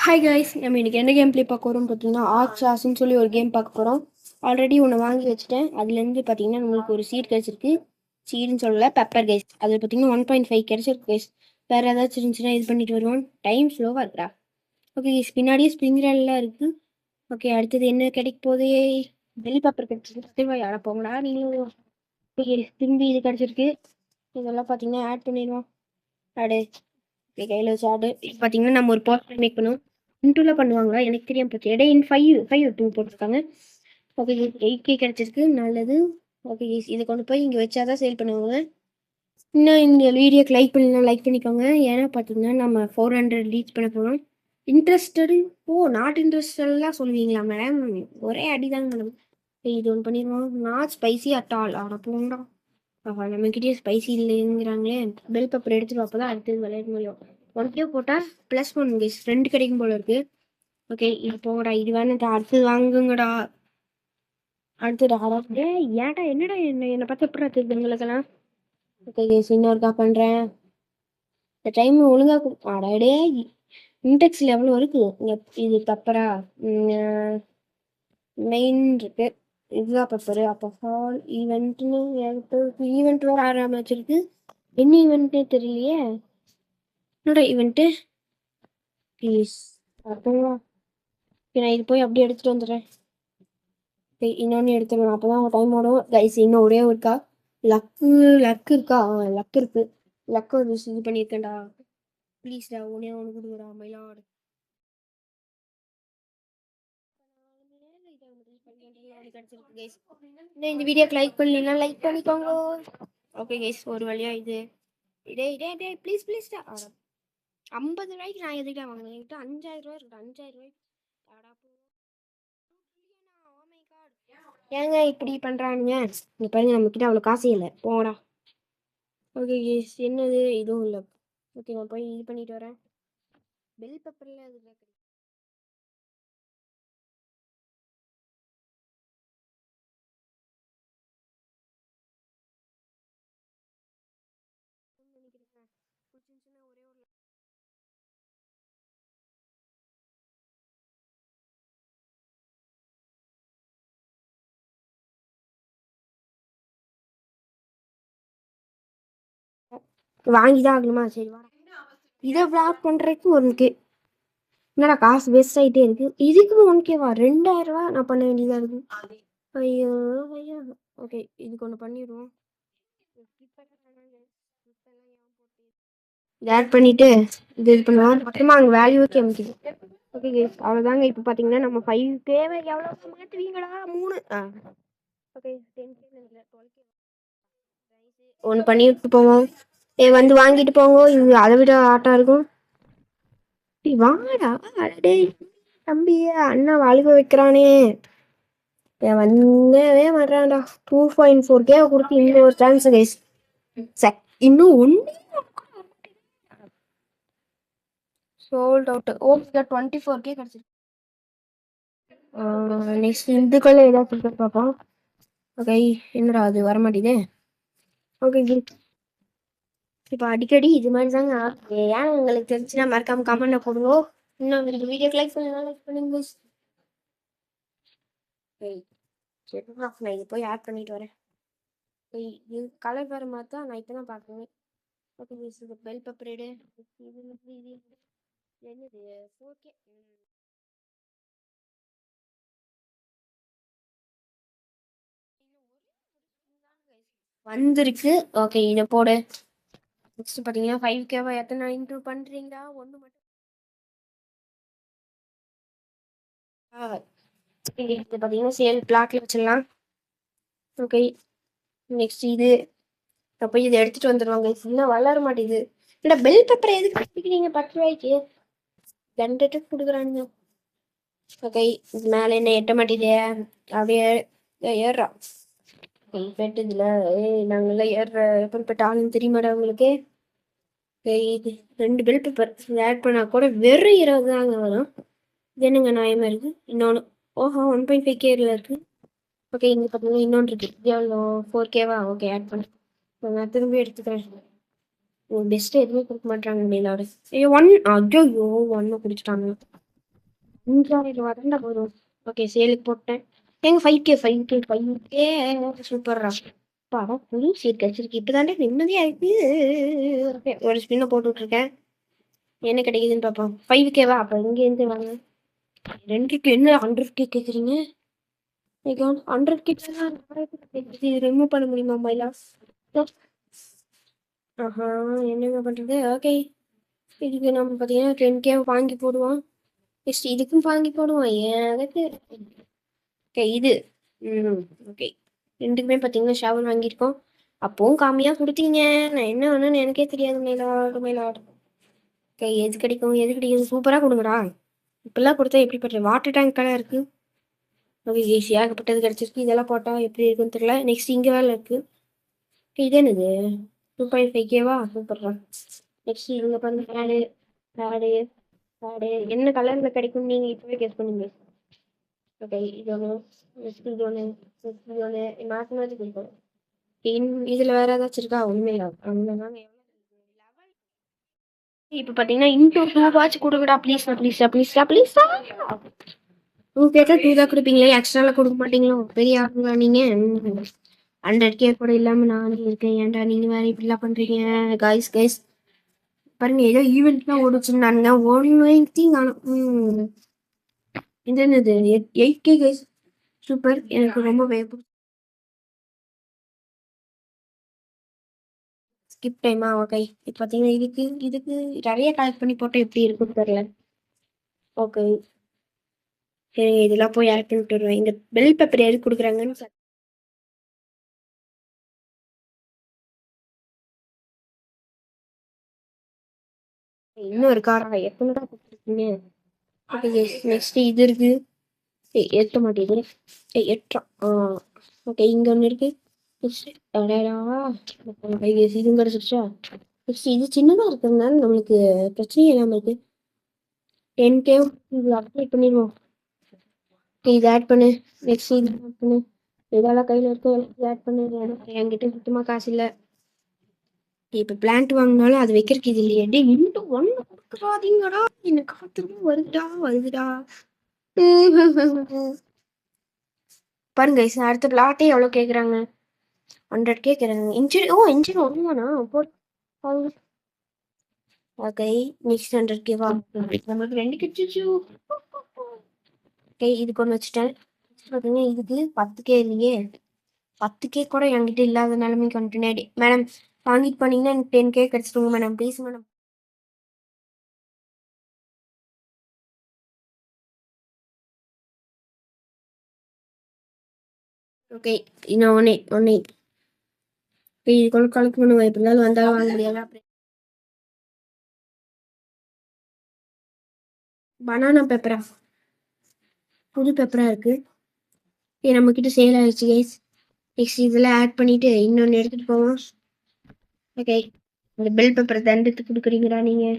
Hi guys, நம்ம இன்றைக்கி என்ன கேம் ப்ளே பார்க்க போகிறோம் பார்த்தீங்கன்னா ஆக்ஸாஸ்ன்னு சொல்லி ஒரு கேம் பார்க்க போகிறோம். ஆல்ரெடி ஒன்று வாங்கி வச்சுட்டேன். அதுலேருந்து பார்த்தீங்கன்னா நம்மளுக்கு ஒரு சீட் கிடச்சிருக்கு. சீடுன்னு சொல்லலை, பெப்பர் கைஸ். அதில் பார்த்தீங்கன்னா 1.5 கிடச்சிருக்கு கைஸ். வேறு ஏதாச்சும் இருந்துச்சுன்னா இது பண்ணிட்டு வருவோம். டைம் ஸ்லோவாக இருக்குடா. ஓகே கைஸ், பின்னாடியே ஸ்ப்ரிங் ரேல்லாம் இருக்குது. ஓகே, அடுத்தது என்ன கிடைக்க போதே? பெல் பேப்பர் கிடச்சிருக்கு. திரும்ப யாரை போங்கடா நீங்களும். ஓகே, திரும்பி இது கிடச்சிருக்கு. இதெல்லாம் பார்த்தீங்கன்னா ஆட் பண்ணிடுவோம். ஆடு கையில் வச்சு ஆடு. இப்போ பார்த்தீங்கன்னா நம்ம ஒரு போஸ்டர் மேக் பண்ணுவோம். இன்டூல பண்ணுவாங்களா எனக்கு தெரியாம போச்சு. இடையே ஃபைவ் டூ போட்டிருக்காங்க. ஓகே, 8K கிடச்சிருக்கு. நல்லது. ஓகே, இதை கொண்டு போய் இங்கே வச்சாதான் சேல் பண்ணுவாங்க. இன்னும் இந்த வீடியோக்கு லைக் பண்ணலாம், லைக் பண்ணிக்கோங்க. ஏன்னா பார்த்தீங்கன்னா நம்ம 400 ரீச் பண்ண போகிறோம். இன்ட்ரெஸ்டடு நாட் இன்ட்ரெஸ்டெல்லாம் சொல்லுவீங்களா மேடம்? ஒரே அடிதாங்க மேடம். இது ஒன்று பண்ணிடுவோம். Not spicy at all. அவனை போங்கடா. நம்மக்கிட்டே ஸ்பைசி இல்லைங்கிறாங்களே. பெல் பேப்பர் எடுத்துட்டு அப்போ தான் அடுத்தது விளையாட முடியும். 1K போட்டால் +1 கைஸ் 2 கிடைக்கும் போல இருக்குது. ஓகே, இது போங்கடா. இது வேணாடா, அடுத்தது வாங்குங்கடா. அடுத்தது ஏன்டா என்னடா என்னை பார்த்து எப்படி தெரியுது உங்களுக்கெல்லாம்? ஓகே கைஸ், இன்னொருக்கா பண்ணுறேன். இந்த டைம் ஒழுங்காக அடடே. இன்டெக்ஸில் எவ்வளோ இருக்குது? இது பெப்பரா? மெயின் இருக்கு. இதுதான் பெப்பரு. அப்போ ஃபால் ஈவெண்ட்னு ஈவெண்ட் வேறு ஆறாம வச்சிருக்கு. என்ன ஈவெண்ட்னே தெரியலையே. என்னோட ஈவெண்ட்டு ப்ளீஸ் அப்படிங்களா? நான் இது போய் அப்படியே எடுத்துகிட்டு வந்துடுறேன். இன்னொன்று எடுத்துடணும். அப்போ தான் டைம் ஓடும் கைஸ். இன்னும் ஒரே இருக்கா. லக்கு இருக்கா? லக் இருக்கு. லக்கு ஒரு இது பண்ணியிருக்கேன்டா. ப்ளீஸ்டா, ஒன்று கொடுக்குறா மயிலாடு. இந்த வீடியோக்கு லைக் பண்ணலீங்கன்னா லைக் பண்ணிக்கோங்க. ஓகே கைஸ், ஒரு வழியா இது இதே ப்ளீஸ் ப்ளீஸ்டா. 50 ரூபாய்க்கு நான் எதுக்கா வாங்கினேன்? என்கிட்ட 5000 ரூபாய் இருக்கு. 5000 ரூபாய்க்கு ஏங்க இப்படி பண்றானுங்க? இங்க பாருங்க, நம்ம கிட்ட அவ்வளோ காசு இல்லை. போடா. ஓகே கைஸ், என்னது? இதுவும் இல்லை. ஓகே, நான் போய் இது பண்ணிட்டு வரேன். பெல் பேப்பர்ல அது வாங்கிதான் ஆகணுமா? சரி வா. இதை பிளாக் பண்றதுக்கு 1K. என்னடா காசு வேஸ்ட் ஆகிட்டே இருக்கு. இதுக்கு 1K-வா? 2000 ரூபா நான் பண்ண வேண்டியதா இருக்கு. ஐயோ ஐயோ. ஓகே, இதுக்கு ஒன்று பண்ணிடுவோம். இது ஆட் பண்ணிட்டு இது பண்ணுவோம். அப்புறமா அங்கே வேல்யூக்கு அமைக்குது. ஓகே கேஸ், அவ்வளோதாங்க. இப்போ பார்த்தீங்கன்னா நம்ம 5K எவ்வளோ மாற்றுவீங்களா? 3. ஓகே, 10K இல்லை 12K. ஒன்று பண்ணிட்டு போவோம். வந்து வாங்கிட்டு போங்க. இது அதை விட ஆட்டா இருக்கும். வாங்கடா. அடே தம்பி, அண்ணா வாழ்க வைக்கிறானே. வந்தவே மாட்டான்டா. 2.4K கொடுத்து இந்த ஒரு சான்ஸ் கைஸ். இன்னும் ஒன்று சோல்ட் அவுட். ஓகே, 24K கிடச்சிருக்கு. நெக்ஸ்ட் இதுக்குள்ள ஏதாவது பார்ப்போம். ஓகே, என்னடா அது வரமாட்டேதே. ஓகே, இப்போ அடிக்கடி இது மாதிரி தாங்க. ஏன் உங்களுக்கு தெரிஞ்சுன்னா மறக்காம கமெண்ட்ல போடுங்க. இன்னும் இந்த வீடியோக்கு லைக் பண்ணுங்க. நான் இது போய் ஆட் பண்ணிட்டு வரேன். இது கலர் வர மாதிரி தான் நான் இப்போ தான் பார்க்குறேன். ஓகே, இது பெல் பேப்பர் எடு. இது என்னது? 4K வந்திருக்கு. ஓகே, இதை போடு. நெக்ஸ்ட் பார்த்தீங்கன்னா 5K-வா எத்தனை இன்ட்ரூ பண்ணுறீங்களா? ஒன்று மட்டும். இது பார்த்தீங்கன்னா சேல் பிளாக்ல வச்சிடலாம். ஓகே, நெக்ஸ்ட் இது அப்போ இதை எடுத்துட்டு வந்துடுவாங்க. இன்னும் வளர மாட்டேங்குது. இல்லை பெல் பேப்பரை எதுக்கு கொடுக்குறீங்க 10 ரூபாய்க்கு? 2 கொடுக்குறானுங்க. ஓகே, இது மேலே என்ன எட்ட மாட்டேதே. அப்படியே ஏறுறா பெட்டு இதில். நாங்களாம் ஏறுற எப்படிப்பட்ட ஆளுன்னு தெரியுமாடா உங்களுக்கு? இது 2 பெல் பேப்பர் ஆட் பண்ணால் கூட வெறும் 20 தாங்க வரும். இது என்னங்க நியாயமாக இருக்குது? இன்னொன்று 1.5K இருக்குது. ஓகே, இங்கே பார்த்தீங்கன்னா இன்னொன்று இருக்குது. இது எவ்வளோ? 4K-வா? ஓகே, ஆட் பண்ணு. நான் திரும்பி எடுத்துக்கிறேன். பெஸ்ட்டு எதுவுமே கொடுக்க மாட்டாங்க எல்லாரும். 1 ஐயோ 1 குடிச்சிட்டாங்க. ₹5,000 தான்டா போதும். ஓகே சேலுக்கு போட்டேன். ஏங்க 5K சூப்பர்ரா. அப்பாடா புது சீட் கிடைச்சிருக்கு. இப்பதான்டா நிம்மதியா இருக்கு. ஓகே ஒரு ஸ்பின்னை போட்டு விட்டுருக்கேன். என்ன கிடைக்குதுன்னு பார்ப்போம். 5Kவா? அப்போ இங்கேருந்து வாங்க. 2K என்ன 100K கேட்குறீங்க? 100K இது ரிமூவ் பண்ண முடியுமா மயிலா? ஆஹா என்னங்க பண்ணுறது? ஓகே இதுக்கு நம்ம பார்த்தீங்கன்னா 10K வாங்கி போடுவோம். நெக்ஸ்ட் இதுக்கும் வாங்கி போடுவோம். ஏன் அதுக்கு ஓகே இது ஓகே ரெண்டுக்குமே பார்த்தீங்கன்னா ஷவர் வாங்கியிருக்கோம். அப்பவும் கம்மியாக கொடுத்தீங்க. நான் என்ன வேணும்னு எனக்கே தெரியாது மயிலாடு. ஓகே எது கிடைக்கும் சூப்பராக கொடுங்கடா. இப்பெல்லாம் கொடுத்தா எப்படி பண்ணுறது? வாட்டர் டேங்க்கெல்லாம் இருக்குது. ஓகே ஏகப்பட்டது கிடச்சிருக்கு. இதெல்லாம் போட்டால் எப்படி இருக்குன்னு தெரியல. நெக்ஸ்ட் இங்கே வேலை இருக்குது. இது என்னது 2.5Kவா? சூப்பர்ரா. நெக்ஸ்ட் இவங்க பண்ண பேடு என்ன கலரில் கிடைக்கும் நீங்கள் இப்போவே கெஸ் பண்ணுங்க. ஓகே இது ஒன்று நெக்ஸ்ட் இது ஒன்று மாற்றி மாற்றி கொடுக்கும். இதில் வேறு ஏதாச்சும் இருக்கா? உண்மையா அவ்வளோதாங்க. இப்போ பார்த்தீங்கன்னா இன்டூ 2 வாட்ச் கொடுங்கடா ப்ளீஸ்டா. 2 கேட்டால் 2 தான் கொடுப்பீங்களே, எக்ஸ்ட்ராலாம் கொடுக்க மாட்டீங்களோ? பெரிய ஆளுங்களா நீங்கள்? 100K கூட இல்லாமல் நான் இருக்கேன். ஏன்டா நீங்கள் வேறு இப்படிலாம் பண்ணுறீங்க? கைஸ் பாருங்க ஏதோ ஈவெண்ட்லாம் ஓடிச்சுன்னானுங்க. ஓடியும் காணும். இது என்னது 8K கைஸ் சூப்பர். எனக்கு ரொம்ப பயப்படும். ஸ்கிப் டைமா? ஓகே இப்போ பார்த்தீங்கன்னா இதுக்கு நிறைய கலெக்ட் பண்ணி போட்டால் எப்படி இருக்குன்னு தெரியல. ஓகே சரி இதெல்லாம் போய் ஆட் பண்ணிட்டு வருவேன். இந்த பெல் பேப்பர் எது கொடுக்குறாங்கன்னு இன்னும் ஒரு காரா எத்தனை தான் கொடுத்துருக்கீங்க? ஓகே நெக்ஸ்ட் இது இருக்கு. எட்ட மாட்டேங்குது. எட்டா ஓகே இங்கே ஒன்று இருக்கு. இது கிடச்சிருச்சா? நெக்ஸ்ட் இது சின்னதாக இருக்கிறதுனால நம்மளுக்கு பிரச்சனையே இல்லாமல் இருக்கு. 10K இது அப்ளை பண்ணிடுவோம். இது ஆட் பண்ணு. நெக்ஸ்ட் இது ஆட் பண்ணு. இதெல்லாம் கையில் இருக்க ஆட் பண்ணு. என்கிட்ட சுத்தமாக காசு இல்லை. இப்போ பிளான்ட் வாங்கினாலும் அது வைக்கிறதுக்கு இது இல்லையே. டே இன்னும் ஒன்று கொடுக்குறாதீங்கடா. எனக்கு காத்திருக்கும் வருதுடா. பாருங்க அடுத்த பிளாட்டே எவ்வளோ கேட்குறாங்க? 100 கேட்குறாங்க. இன்ஜின் ஒன்றுதானா? ஓகே நெக்ஸ்ட் 100Kவா? நம்மளுக்கு 2 கிடச்சிச்சு. ஓகே இதுக்கு ஒன்று வச்சுட்டேன். பார்த்தீங்கன்னா இதுக்கு 10K இல்லையே. 10K கூட என்கிட்ட இல்லாத நிலைமைக்கு வந்துட்டு மேடம் வாங்கிட்டு போனீங்கன்னா எனக்கு 10K கிடச்சிருங்க மேடம் ப்ளீஸ் மேடம். ஓகே இன்னும் ஒன்று இது கொண்டு கலெக்ட் பண்ணுவேன். எப்படி இருந்தாலும் வந்தாலும் வாங்க முடியாது. பனானா பேப்பரா? புது பேப்பராக இருக்குது. நம்மக்கிட்ட சேல் ஆகிடுச்சு கைஸ். நெக்ஸ்ட் இதில் ஆட் பண்ணிவிட்டு இன்னொன்று எடுத்துகிட்டு போவோம். ஓகே இந்த பெல் பேப்பரை தண்டுத்து கொடுக்குறீங்களா நீங்கள்?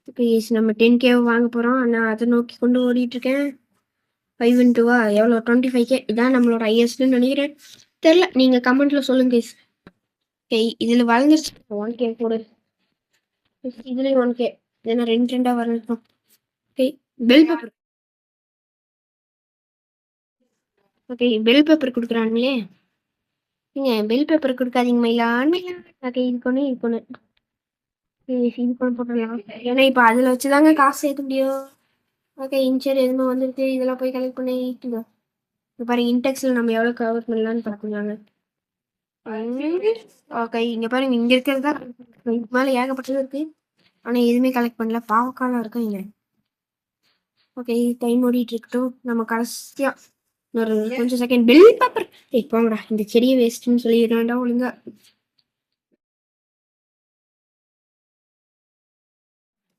ஓகே கைஸ் நம்ம 10K வாங்க போகிறோம். நான் அதை நோக்கி கொண்டு ஓடிட்டுருக்கேன். 5 into எவ்வளோ? 25K. இதான் நம்மளோட ஹையஸ்ட்னு நினைக்கிறேன். தெரில நீங்கள் கமெண்ட்டில் சொல்லுங்க கைஸ். ஓகே இதில் வளர்ந்துருச்சு. 1K போடு. இதுலேயும் 1K. ஏன்னா 2 வரணும். Okay bell paper. Okay bell paper கொடுக்குறானுங்களே. நீங்கள் பெல் பேப்பர் கொடுக்காதீங்க மயிலான். ஓகே இதுக்கு ஒன்று இது போட்டுடலாம். ஏன்னா இப்போ அதில் வச்சு தாங்க காசு சேர்க்க முடியும். ஓகே இன்சர் எதுவுமே வந்துருக்கு. இதெல்லாம் போய் கலெக்ட் பண்ணிட்டு இப்போ பாருங்க இன்டெக்ஸில் நம்ம எவ்வளோ கவர் பண்ணலான்னு பார்க்கலாங்க. ஓகே இங்கே பாருங்க இங்கே இருக்கிறது தான். இதுக்கு மேலே ஏகப்பட்டது இருக்குது. ஆனால் எதுவுமே கலெக்ட் பண்ணல. பாவக்காலாம் இருக்கும் இங்கே. ஓகே டைம் ஓடிட்டு இருக்கட்டும். நம்ம கடைசியாக ஒரு கொஞ்சம் செகண்ட் பெல் பேப்பர் போங்கடா. இந்த செடியை வேஸ்ட்டுன்னு சொல்லிடுறாண்டா ஒழுங்கா.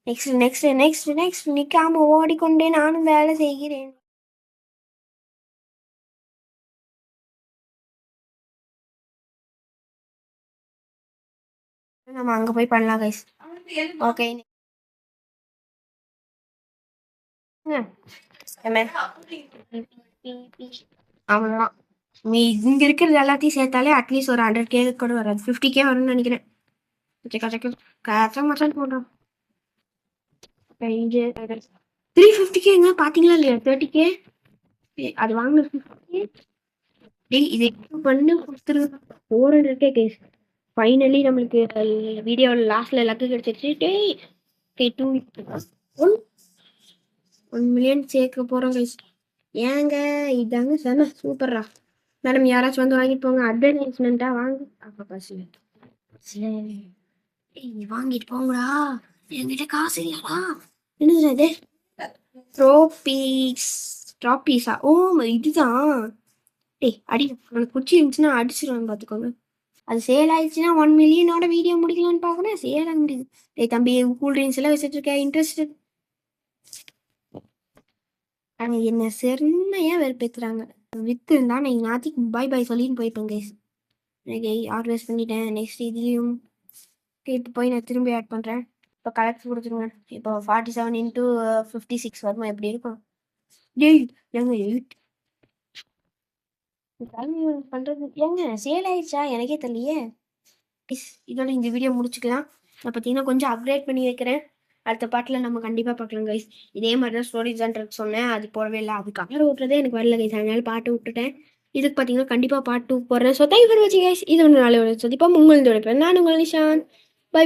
நெக்ஸ்ட் நிற்காம ஓடிக்கொண்டே நானும் வேலை செய்கிறேன். நம்ம அங்கே போய் பண்ணலாம் கைஸ். ஓகே அவ்வளோதான். நீ இங்கே இருக்கிறது எல்லாத்தையும் சேர்த்தாலே அட்லீஸ்ட் ஒரு 100K கூட வராது. 50K வரும்னு நினைக்கிறேன். கச்சா மச்சான் போடுறோம். 350Kங்க பார்த்தீங்களா இல்லையா? 30K அது வாங்கின 50K. டேய் இதை பண்ணி கொடுத்துருங்க. 400K guys. ஃபைனலி நம்மளுக்கு வீடியோவில் லாஸ்ட்ல லக்கு கிடைச்சிருச்சு. டேய் ஓகே 1 மில்லியன் சேர்க்க போகிறோம் கைஸ். ஏங்க இதாங்க செம சூப்பர்ரா. மேடம் யாராச்சும் வந்து வாங்கிட்டு போங்க. அட்வர்டைஸ்மெண்ட்டாக வாங்க. அப்போ காசு வாங்கிட்டு போங்கடா. என்கிட்ட காசு இல்லடா. என்னது அது? ட்ராபீஸா? ஓ இதுதான். டேய் அடி உனக்கு குச்சி இருந்துச்சுன்னா அடிச்சிருவேன் பார்த்துக்கோங்க. அது சேல் ஆயிடுச்சுன்னா 1 மில்லியனோட வீடியோ முடிக்கலான்னு பார்க்குறேன். சேல் ஆக முடியுது. டேய் தம்பி கூல் ட்ரிங்க்ஸ் எல்லாம் வச்சுட்டு இருக்க இன்ட்ரெஸ்ட். அவங்க என்ன சென்னையாக வெறுப்பேற்றுறாங்க. வித்து இருந்தா நான் நாத்திக்கு பாய் பாய் சொல்லின்னு போயிருப்பேன் கைஸ். எனக்கு ஆர்டர்ஸ் பண்ணிட்டேன். நெக்ஸ்ட் இதுலேயும் இப்போ போய் நான் திரும்பி ஆட் பண்ணுறேன். இப்போ கலெக்ட் கொடுத்துருங்க. இப்போ 47 into 56 வருமா எப்படி இருக்கும்? டேய் ஏங்க 8 பண்ணுறது ஏங்க சேல் ஆயிடுச்சா? எனக்கே தெரியலையே. இதோட இந்த வீடியோ முடிச்சுக்கலாம். நான் பார்த்தீங்கன்னா கொஞ்சம் அப்கிரேட் பண்ணி வைக்கிறேன். அடுத்த பாட்டில் நம்ம கண்டிப்பாக பார்க்கலாம் கைஸ். இதே மாதிரி தான் ஸ்டோரி ஜென்ரேட் சொன்னேன். அது போடவே இல்லை. அது கலர் விட்டுறதே எனக்கு வரல கைஸ். அதனால பாட்டு விட்டுட்டேன். இதுக்கு பார்த்தீங்கன்னா கண்டிப்பாக பார்ட் 2 போடுறேன். ஸோ தேங்க் ஃபார் வாட்சிங் கைஸ். இது ஒன்று நாளை சந்திப்போம். உங்களோட நான் உங்கள் நிஷான்.